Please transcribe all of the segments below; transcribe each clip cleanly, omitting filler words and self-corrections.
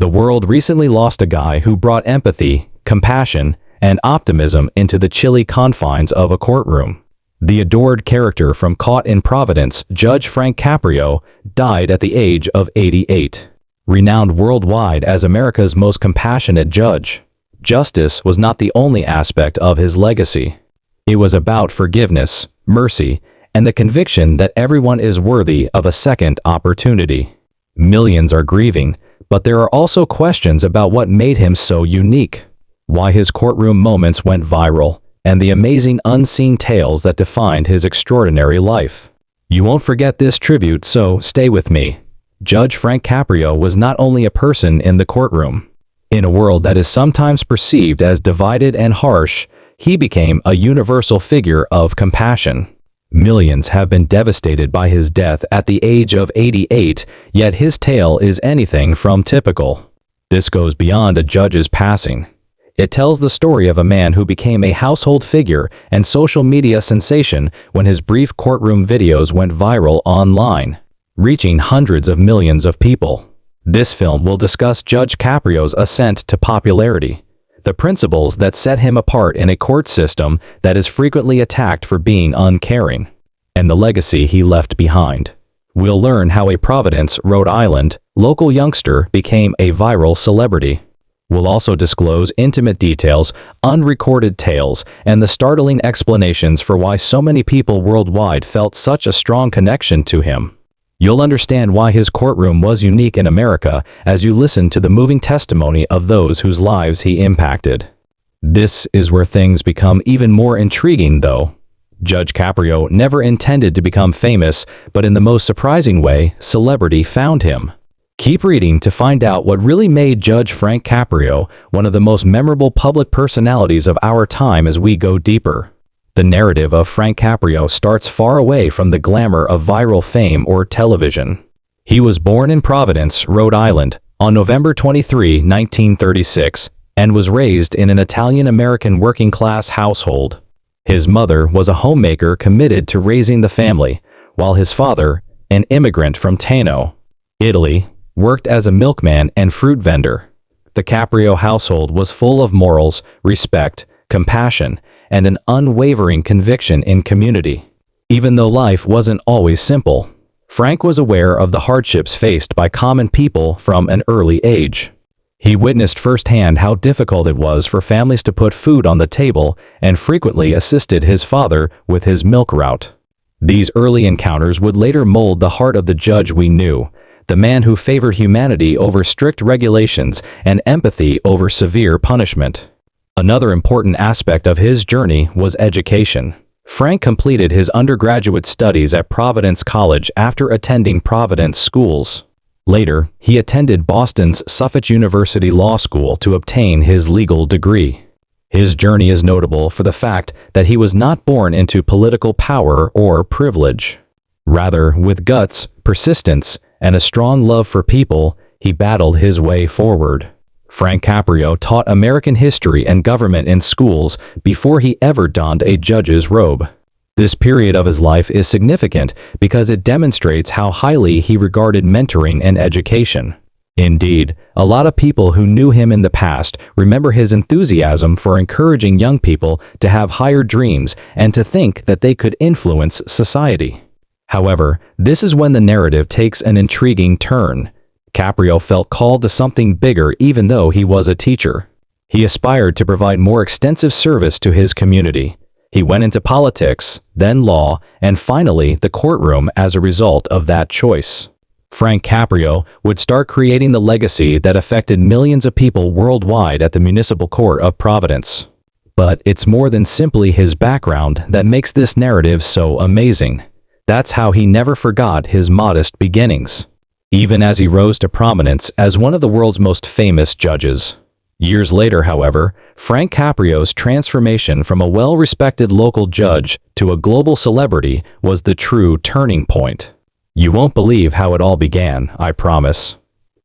The world recently lost a guy who brought empathy, compassion, and optimism into the chilly confines of a courtroom. The adored character from Caught in Providence, Judge Frank Caprio, died at the age of 88. Renowned worldwide as America's most compassionate judge, justice was not the only aspect of his legacy. It was about forgiveness, mercy, and the conviction that everyone is worthy of a second opportunity. Millions are grieving, but there are also questions about what made him so unique, why his courtroom moments went viral, and the amazing unseen tales that defined his extraordinary life. You won't forget this tribute, so stay with me. Judge Frank Caprio was not only a person in the courtroom. In a world that is sometimes perceived as divided and harsh, he became a universal figure of compassion. Millions have been devastated by his death at the age of 88, yet his tale is anything from typical. This goes beyond a judge's passing. It tells the story of a man who became a household figure and social media sensation when his brief courtroom videos went viral online, reaching hundreds of millions of people. This film will discuss Judge Caprio's ascent to popularity, the principles that set him apart in a court system that is frequently attacked for being uncaring, and the legacy he left behind. We'll learn how a Providence, Rhode Island, local youngster became a viral celebrity. We'll also disclose intimate details, unrecorded tales, and the startling explanations for why so many people worldwide felt such a strong connection to him. You'll understand why his courtroom was unique in America as you listen to the moving testimony of those whose lives he impacted. This is where things become even more intriguing, though. Judge Caprio never intended to become famous, but in the most surprising way, celebrity found him. Keep reading to find out what really made Judge Frank Caprio one of the most memorable public personalities of our time as we go deeper. The narrative of Frank Caprio starts far away from the glamour of viral fame or television. He was born in Providence, Rhode Island, on November 23, 1936, and was raised in an Italian-American working-class household. His mother was a homemaker committed to raising the family, while his father, an immigrant from Taino, Italy, worked as a milkman and fruit vendor. The Caprio household was full of morals, respect, compassion, and an unwavering conviction in community. Even though life wasn't always simple, Frank was aware of the hardships faced by common people from an early age. He witnessed firsthand how difficult it was for families to put food on the table and frequently assisted his father with his milk route. These early encounters would later mold the heart of the judge we knew, the man who favored humanity over strict regulations and empathy over severe punishment. Another important aspect of his journey was education. Frank completed his undergraduate studies at Providence College after attending Providence schools. Later, he attended Boston's Suffolk University Law School to obtain his legal degree. His journey is notable for the fact that he was not born into political power or privilege. Rather, with guts, persistence, and a strong love for people, he battled his way forward. Frank Caprio taught American history and government in schools before he ever donned a judge's robe. This period of his life is significant because it demonstrates how highly he regarded mentoring and education. Indeed, a lot of people who knew him in the past remember his enthusiasm for encouraging young people to have higher dreams and to think that they could influence society. However, this is when the narrative takes an intriguing turn. Caprio felt called to something bigger even though he was a teacher. He aspired to provide more extensive service to his community. He went into politics, then law, and finally the courtroom as a result of that choice. Frank Caprio would start creating the legacy that affected millions of people worldwide at the Municipal Court of Providence. But it's more than simply his background that makes this narrative so amazing. That's how he never forgot his modest beginnings, even as he rose to prominence as one of the world's most famous judges. Years later, however, Frank Caprio's transformation from a well-respected local judge to a global celebrity was the true turning point. You won't believe how it all began, I promise.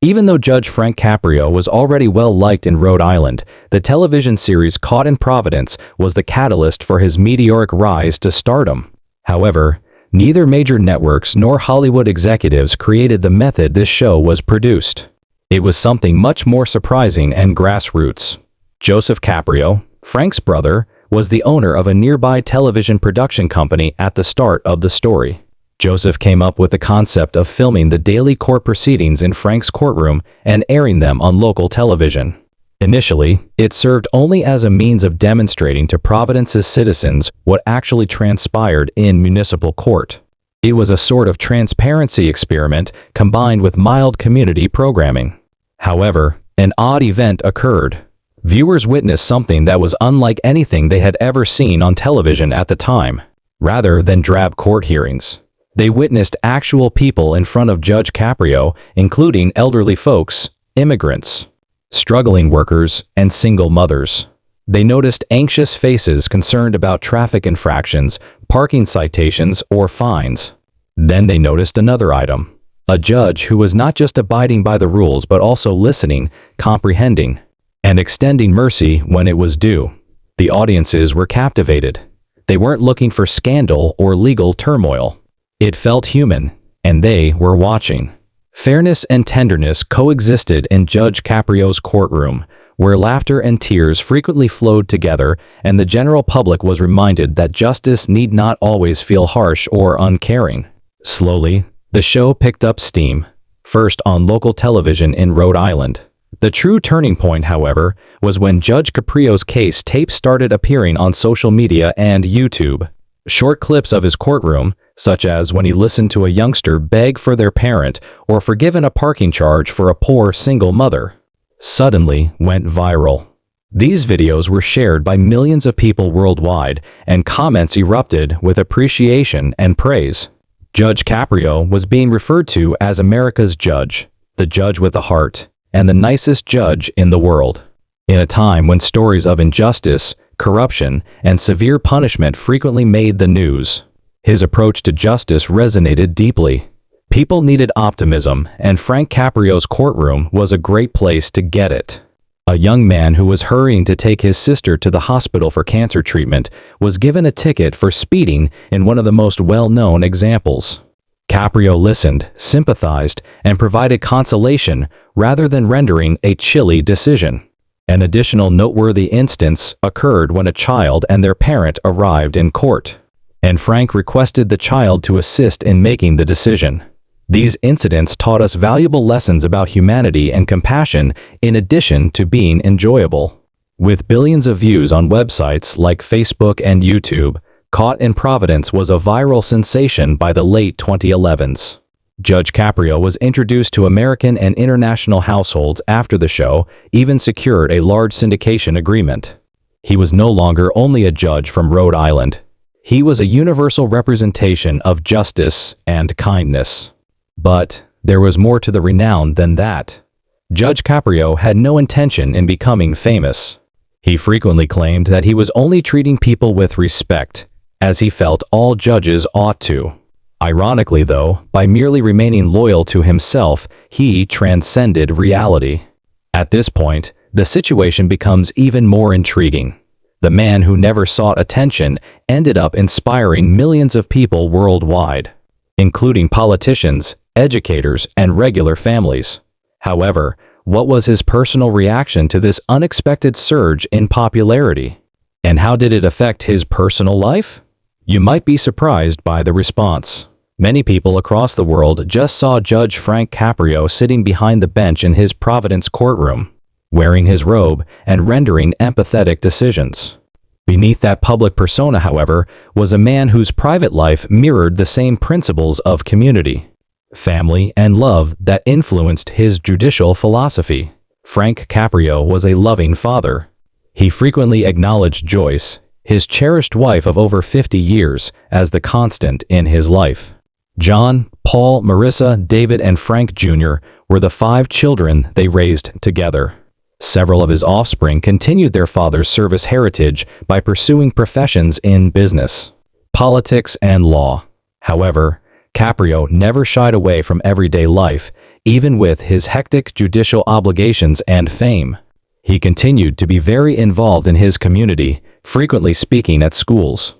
Even though Judge Frank Caprio was already well-liked in Rhode Island, the television series Caught in Providence was the catalyst for his meteoric rise to stardom. However, neither major networks nor Hollywood executives created the method this show was produced. It was something much more surprising and grassroots. Joseph Caprio, Frank's brother, was the owner of a nearby television production company at the start of the story. Joseph came up with the concept of filming the daily court proceedings in Frank's courtroom and airing them on local television. Initially, it served only as a means of demonstrating to Providence's citizens what actually transpired in municipal court. It was a sort of transparency experiment combined with mild community programming. However, an odd event occurred. Viewers witnessed something that was unlike anything they had ever seen on television at the time. Rather than drab court hearings, they witnessed actual people in front of Judge Caprio, including elderly folks, immigrants, struggling workers, and single mothers. They noticed anxious faces concerned about traffic infractions, parking citations, or fines. Then they noticed another item: a judge who was not just abiding by the rules but also listening, comprehending, and extending mercy when it was due. The audiences were captivated. They weren't looking for scandal or legal turmoil. It felt human, and they were watching. Fairness and tenderness coexisted in Judge Caprio's courtroom, where laughter and tears frequently flowed together, and the general public was reminded that justice need not always feel harsh or uncaring. Slowly, the show picked up steam, first on local television in Rhode Island. The true turning point, however, was when Judge Caprio's case tapes started appearing on social media and YouTube. Short clips of his courtroom, such as when he listened to a youngster beg for their parent or forgiven a parking charge for a poor single mother, suddenly went viral. These videos were shared by millions of people worldwide, and comments erupted with appreciation and praise. Judge Caprio was being referred to as America's judge, the judge with a heart, and the nicest judge in the world. In a time when stories of injustice, corruption, and severe punishment frequently made the news, his approach to justice resonated deeply. People needed optimism, and Frank Caprio's courtroom was a great place to get it. A young man who was hurrying to take his sister to the hospital for cancer treatment was given a ticket for speeding in one of the most well-known examples. Caprio listened, sympathized, and provided consolation rather than rendering a chilly decision. An additional noteworthy instance occurred when a child and their parent arrived in court, and Frank requested the child to assist in making the decision. These incidents taught us valuable lessons about humanity and compassion in addition to being enjoyable. With billions of views on websites like Facebook and YouTube, Caught in Providence was a viral sensation by the late 2011s. Judge Caprio was introduced to American and international households after the show even secured a large syndication agreement. He was no longer only a judge from Rhode Island. He was a universal representation of justice and kindness. But there was more to the renown than that. Judge Caprio had no intention in becoming famous. He frequently claimed that he was only treating people with respect, as he felt all judges ought to. Ironically, though, by merely remaining loyal to himself, he transcended reality. At this point, the situation becomes even more intriguing. The man who never sought attention ended up inspiring millions of people worldwide, including politicians, educators, and regular families. However, what was his personal reaction to this unexpected surge in popularity? And how did it affect his personal life? You might be surprised by the response. Many people across the world just saw Judge Frank Caprio sitting behind the bench in his Providence courtroom, wearing his robe and rendering empathetic decisions. Beneath that public persona, however, was a man whose private life mirrored the same principles of community, family, and love that influenced his judicial philosophy. Frank Caprio was a loving father. He frequently acknowledged Joyce, his cherished wife of over 50 years, as the constant in his life. John, Paul, Marissa, David, and Frank Jr. were the 5 children they raised together. Several of his offspring continued their father's service heritage by pursuing professions in business, politics, and law. However, Caprio never shied away from everyday life, even with his hectic judicial obligations and fame. He continued to be very involved in his community, frequently speaking at schools,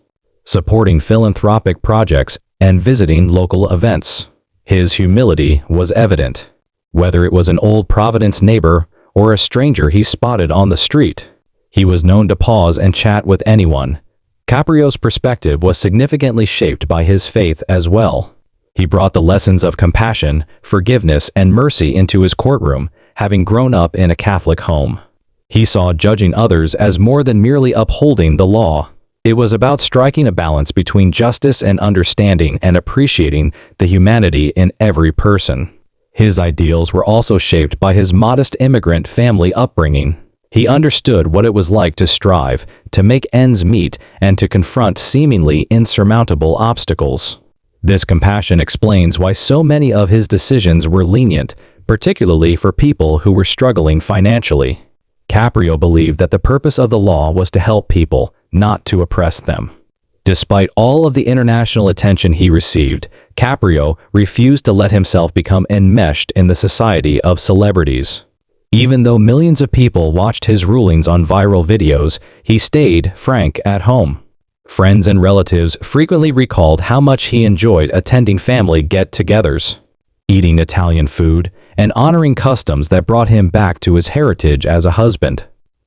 supporting philanthropic projects, and visiting local events. His humility was evident. whether it was an old Providence neighbor or a stranger he spotted on the street. He was known to pause and chat with anyone. Caprio's perspective was significantly shaped by his faith as well. He brought the lessons of compassion, forgiveness, and mercy into his courtroom, having grown up in a Catholic home. He saw judging others as more than merely upholding the law. It was about striking a balance between justice and understanding and appreciating the humanity in every person. His ideals were also shaped by his modest immigrant family upbringing. He understood what it was like to strive, to make ends meet, and to confront seemingly insurmountable obstacles. This compassion explains why so many of his decisions were lenient, particularly for people who were struggling financially. Caprio believed that the purpose of the law was to help people, not to oppress them. Despite all of the international attention he received, Caprio refused to let himself become enmeshed in the society of celebrities. Even though millions of people watched his rulings on viral videos, he stayed frank at home. Friends and relatives frequently recalled how much he enjoyed attending family get-togethers, eating Italian food, and honoring customs that brought him back to his heritage as a husband,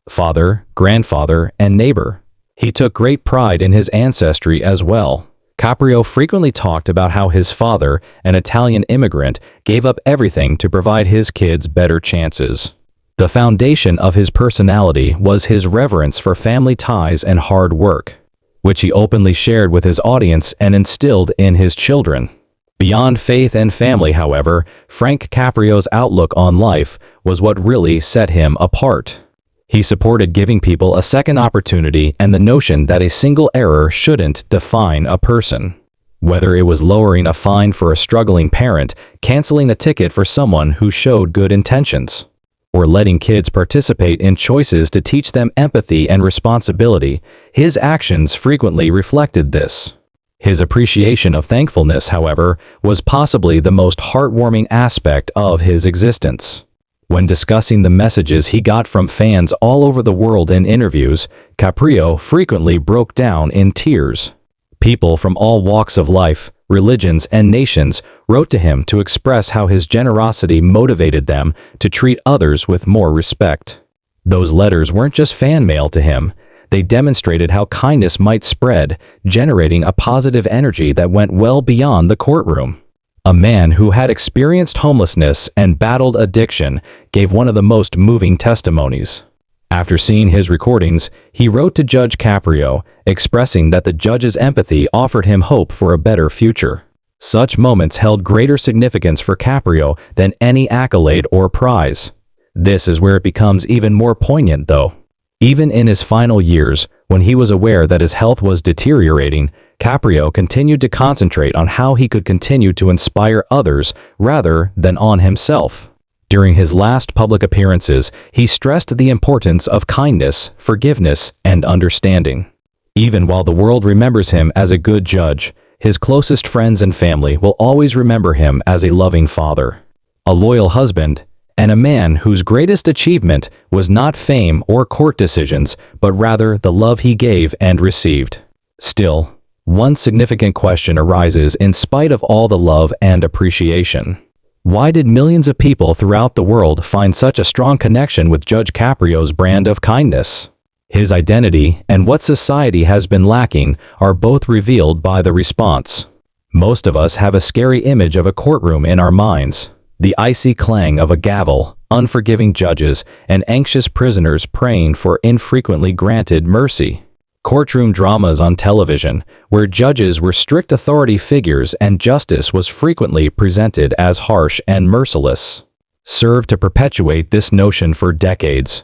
father, grandfather, and neighbor. He took great pride in his ancestry as well. Caprio frequently talked about how his father, an Italian immigrant, gave up everything to provide his kids better chances. The foundation of his personality was his reverence for family ties and hard work, which he openly shared with his audience and instilled in his children. Beyond faith and family, however, Frank Caprio's outlook on life was what really set him apart. He supported giving people a second opportunity and the notion that a single error shouldn't define a person. Whether it was lowering a fine for a struggling parent, canceling a ticket for someone who showed good intentions, or letting kids participate in choices to teach them empathy and responsibility, his actions frequently reflected this. His appreciation of thankfulness, however, was possibly the most heartwarming aspect of his existence. When discussing the messages he got from fans all over the world in interviews, Caprio frequently broke down in tears. People from all walks of life, religions, and nations wrote to him to express how his generosity motivated them to treat others with more respect. Those letters weren't just fan mail to him. They demonstrated how kindness might spread, generating a positive energy that went well beyond the courtroom. A man who had experienced homelessness and battled addiction gave one of the most moving testimonies. After seeing his recordings, he wrote to Judge Caprio, expressing that the judge's empathy offered him hope for a better future. Such moments held greater significance for Caprio than any accolade or prize. This is where it becomes even more poignant, though. Even in his final years, when he was aware that his health was deteriorating, Caprio continued to concentrate on how he could continue to inspire others rather than on himself. During his last public appearances, he stressed the importance of kindness, forgiveness, and understanding. Even while the world remembers him as a good judge, his closest friends and family will always remember him as a loving father, a loyal husband, and a man whose greatest achievement was not fame or court decisions, but rather the love he gave and received. Still, one significant question arises in spite of all the love and appreciation. Why did millions of people throughout the world find such a strong connection with Judge Caprio's brand of kindness? His identity and what society has been lacking are both revealed by the response. Most of us have a scary image of a courtroom in our minds. The icy clang of a gavel, unforgiving judges, and anxious prisoners praying for infrequently granted mercy. Courtroom dramas on television, where judges were strict authority figures and justice was frequently presented as harsh and merciless, served to perpetuate this notion for decades.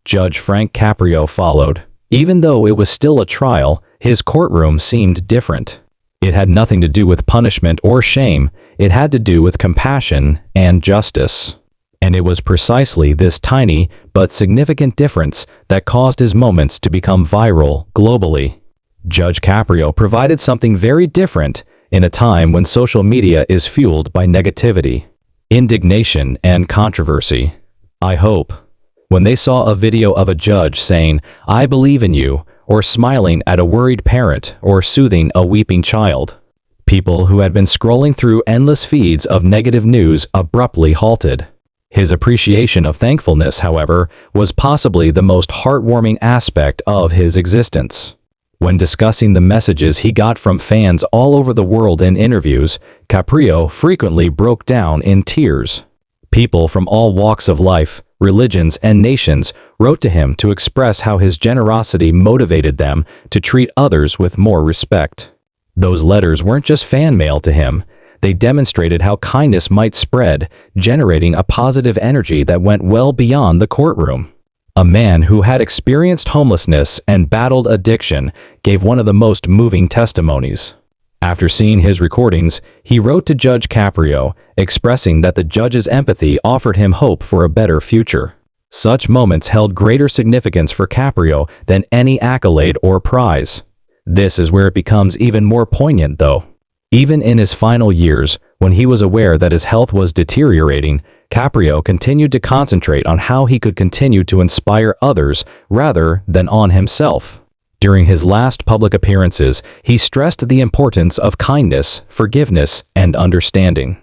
Judge Frank Caprio followed. Even though it was still a trial, his courtroom seemed different. It had nothing to do with punishment or shame, it had to do with compassion and justice. And it was precisely this tiny but significant difference that caused his moments to become viral globally. Judge Caprio provided something very different in a time when social media is fueled by negativity, indignation, and controversy. I hope, when they saw a video of a judge saying, "I believe in you," or smiling at a worried parent or soothing a weeping child, people who had been scrolling through endless feeds of negative news abruptly halted. His appreciation of thankfulness, however, was possibly the most heartwarming aspect of his existence. When discussing the messages he got from fans all over the world in interviews, Caprio frequently broke down in tears. People from all walks of life, religions, and nations wrote to him to express how his generosity motivated them to treat others with more respect. Those letters weren't just fan mail to him. They demonstrated how kindness might spread, generating a positive energy that went well beyond the courtroom. A man who had experienced homelessness and battled addiction gave one of the most moving testimonies. After seeing his recordings, he wrote to Judge Caprio, expressing that the judge's empathy offered him hope for a better future. Such moments held greater significance for Caprio than any accolade or prize. This is where it becomes even more poignant, though. Even in his final years, when he was aware that his health was deteriorating, Caprio continued to concentrate on how he could continue to inspire others rather than on himself. During his last public appearances, he stressed the importance of kindness, forgiveness, and understanding.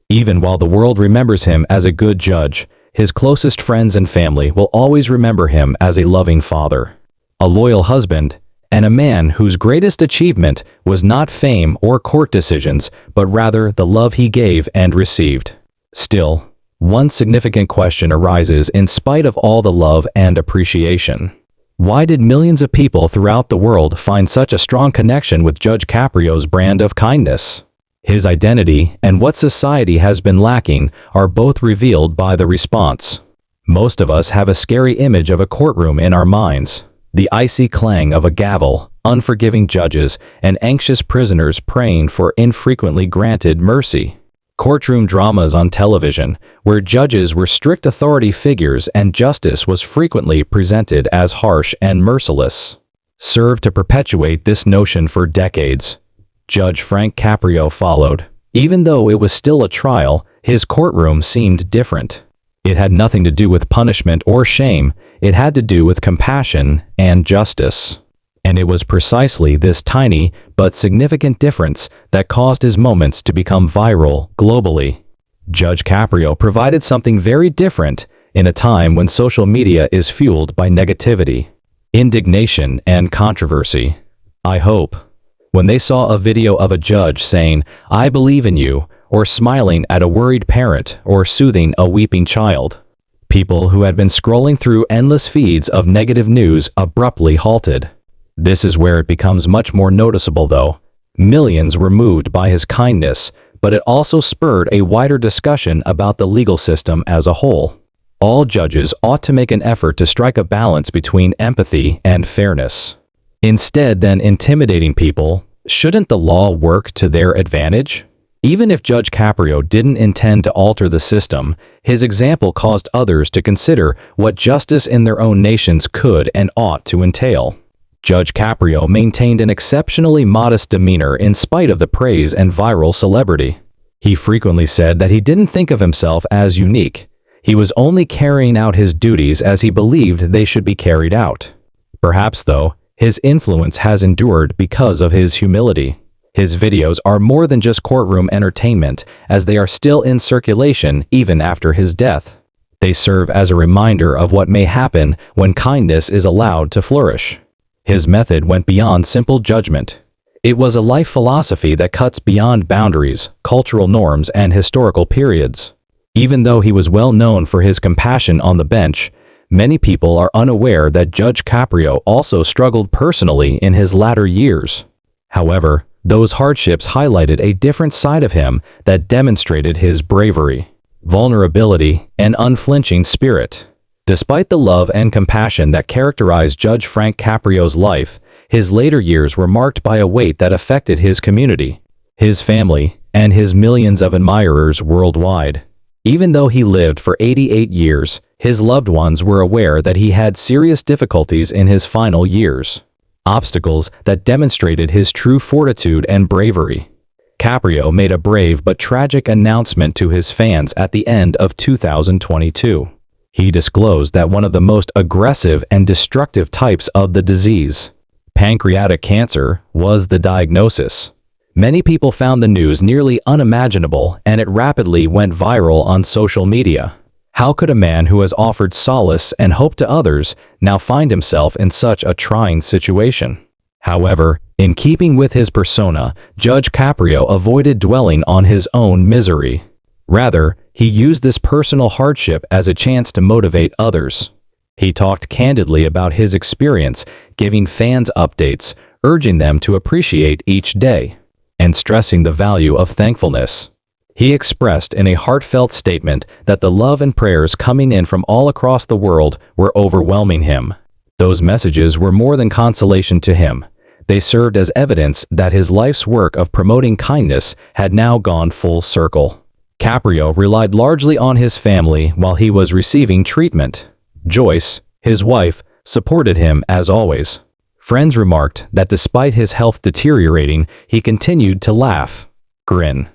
Even while the world remembers him as a good judge, his closest friends and family will always remember him as a loving father, a loyal husband, and a man whose greatest achievement was not fame or court decisions, but rather the love he gave and received. Still, one significant question arises in spite of all the love and appreciation. Why did millions of people throughout the world find such a strong connection with Judge Caprio's brand of kindness? His identity and what society has been lacking are both revealed by the response. Most of us have a scary image of a courtroom in our minds. The icy clang of a gavel, unforgiving judges, and anxious prisoners praying for infrequently granted mercy. Courtroom dramas on television, where judges were strict authority figures and justice was frequently presented as harsh and merciless, served to perpetuate this notion for decades. Judge Frank Caprio followed. Even though it was still a trial, his courtroom seemed different. It had nothing to do with punishment or shame, it had to do with compassion and justice. And it was precisely this tiny but significant difference that caused his moments to become viral globally. Judge Caprio provided something very different in a time when social media is fueled by negativity, indignation, and controversy. I hope. When they saw a video of a judge saying, "I believe in you," or smiling at a worried parent or soothing a weeping child, people who had been scrolling through endless feeds of negative news abruptly halted. This is where it becomes much more noticeable, though. Millions were moved by his kindness, but it also spurred a wider discussion about the legal system as a whole. All judges ought to make an effort to strike a balance between empathy and fairness. Instead than intimidating people, shouldn't the law work to their advantage? Even if Judge Caprio didn't intend to alter the system, his example caused others to consider what justice in their own nations could and ought to entail. Judge Caprio maintained an exceptionally modest demeanor in spite of the praise and viral celebrity. He frequently said that he didn't think of himself as unique. He was only carrying out his duties as he believed they should be carried out. Perhaps, though, his influence has endured because of his humility. His videos are more than just courtroom entertainment, as they are still in circulation even after his death. They serve as a reminder of what may happen when kindness is allowed to flourish. His method went beyond simple judgment. It was a life philosophy that cuts beyond boundaries, cultural norms, and historical periods. Even though he was well known for his compassion on the bench, many people are unaware that Judge Caprio also struggled personally in his latter years. However, those hardships highlighted a different side of him that demonstrated his bravery, vulnerability, and unflinching spirit. Despite the love and compassion that characterized Judge Frank Caprio's life, his later years were marked by a weight that affected his community, his family, and his millions of admirers worldwide. Even though he lived for 88 years, his loved ones were aware that he had serious difficulties in his final years, obstacles that demonstrated his true fortitude and bravery. Caprio made a brave but tragic announcement to his fans at the end of 2022. He disclosed that one of the most aggressive and destructive types of the disease, pancreatic cancer, was the diagnosis. Many people found the news nearly unimaginable, and it rapidly went viral on social media. How could a man who has offered solace and hope to others now find himself in such a trying situation? However, in keeping with his persona, Judge Caprio avoided dwelling on his own misery. Rather, he used this personal hardship as a chance to motivate others. He talked candidly about his experience, giving fans updates, urging them to appreciate each day, and stressing the value of thankfulness. He expressed in a heartfelt statement that the love and prayers coming in from all across the world were overwhelming him. Those messages were more than consolation to him. They served as evidence that his life's work of promoting kindness had now gone full circle. Caprio relied largely on his family while he was receiving treatment. Joyce, his wife, supported him as always. Friends remarked that despite his health deteriorating, he continued to laugh, grin,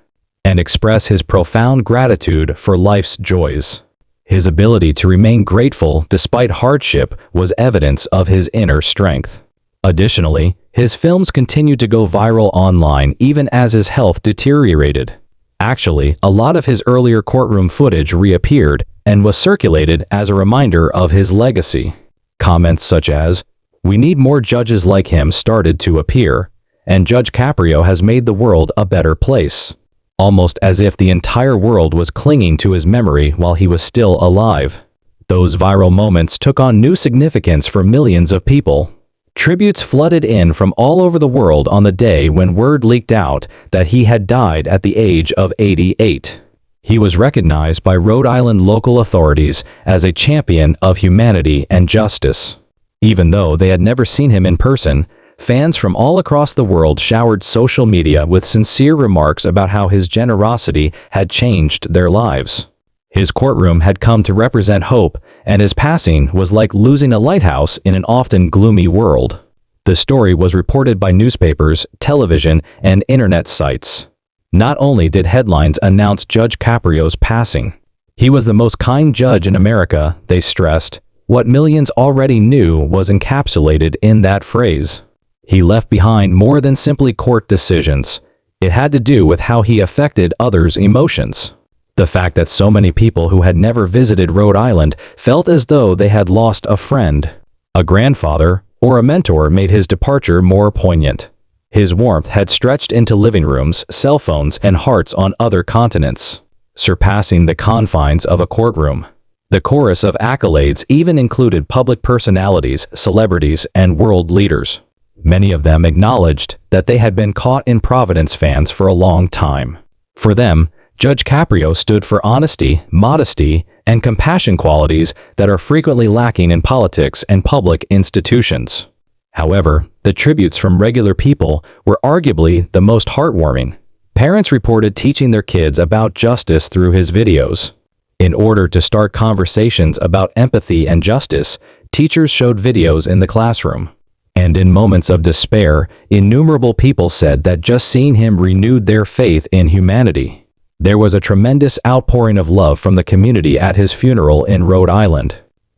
and express his profound gratitude for life's joys. His ability to remain grateful despite hardship was evidence of his inner strength. Additionally, his films continued to go viral online even as his health deteriorated. Actually, a lot of his earlier courtroom footage reappeared and was circulated as a reminder of his legacy. Comments such as, "We need more judges like him" started to appear, and Judge Caprio has made the world a better place. Almost as if the entire world was clinging to his memory while he was still alive. Those viral moments took on new significance for millions of people. Tributes flooded in from all over the world on the day when word leaked out that he had died at the age of 88. He was recognized by Rhode Island local authorities as a champion of humanity and justice. Even though they had never seen him in person, fans from all across the world showered social media with sincere remarks about how his generosity had changed their lives. His courtroom had come to represent hope, and his passing was like losing a lighthouse in an often gloomy world. The story was reported by newspapers, television, and internet sites. Not only did headlines announce Judge Caprio's passing, he was the most kind judge in America, they stressed. What millions already knew was encapsulated in that phrase. He left behind more than simply court decisions. It had to do with how he affected others' emotions. The fact that so many people who had never visited Rhode Island felt as though they had lost a friend, a grandfather, or a mentor made his departure more poignant. His warmth had stretched into living rooms, cell phones, and hearts on other continents, surpassing the confines of a courtroom. The chorus of accolades even included public personalities, celebrities, and world leaders. Many of them acknowledged that they had been caught in Providence fans for a long time. For them, Judge Caprio stood for honesty, modesty, and compassion, qualities that are frequently lacking in politics and public institutions. However, the tributes from regular people were arguably the most heartwarming. Parents reported teaching their kids about justice through his videos. In order to start conversations about empathy and justice, teachers showed videos in the classroom. And in moments of despair, innumerable people said that just seeing him renewed their faith in humanity. There was a tremendous outpouring of love from the community at his funeral in Rhode Island.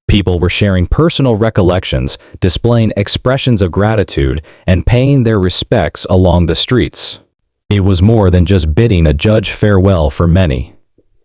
People were sharing personal recollections, displaying expressions of gratitude, and paying their respects along the streets. It was more than just bidding a judge farewell for many.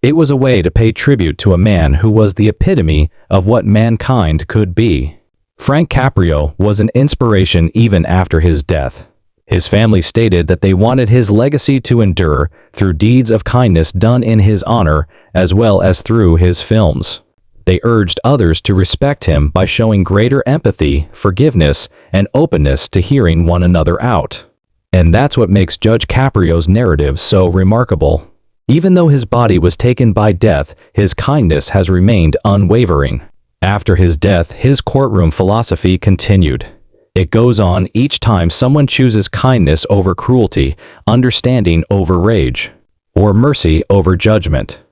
It was a way to pay tribute to a man who was the epitome of what mankind could be. Frank Caprio was an inspiration even after his death. His family stated that they wanted his legacy to endure through deeds of kindness done in his honor, as well as through his films. They urged others to respect him by showing greater empathy, forgiveness, and openness to hearing one another out. And that's what makes Judge Caprio's narrative so remarkable. Even though his body was taken by death, his kindness has remained unwavering. After his death, his courtroom philosophy continued. It goes on each time someone chooses kindness over cruelty, understanding over rage, or mercy over judgment.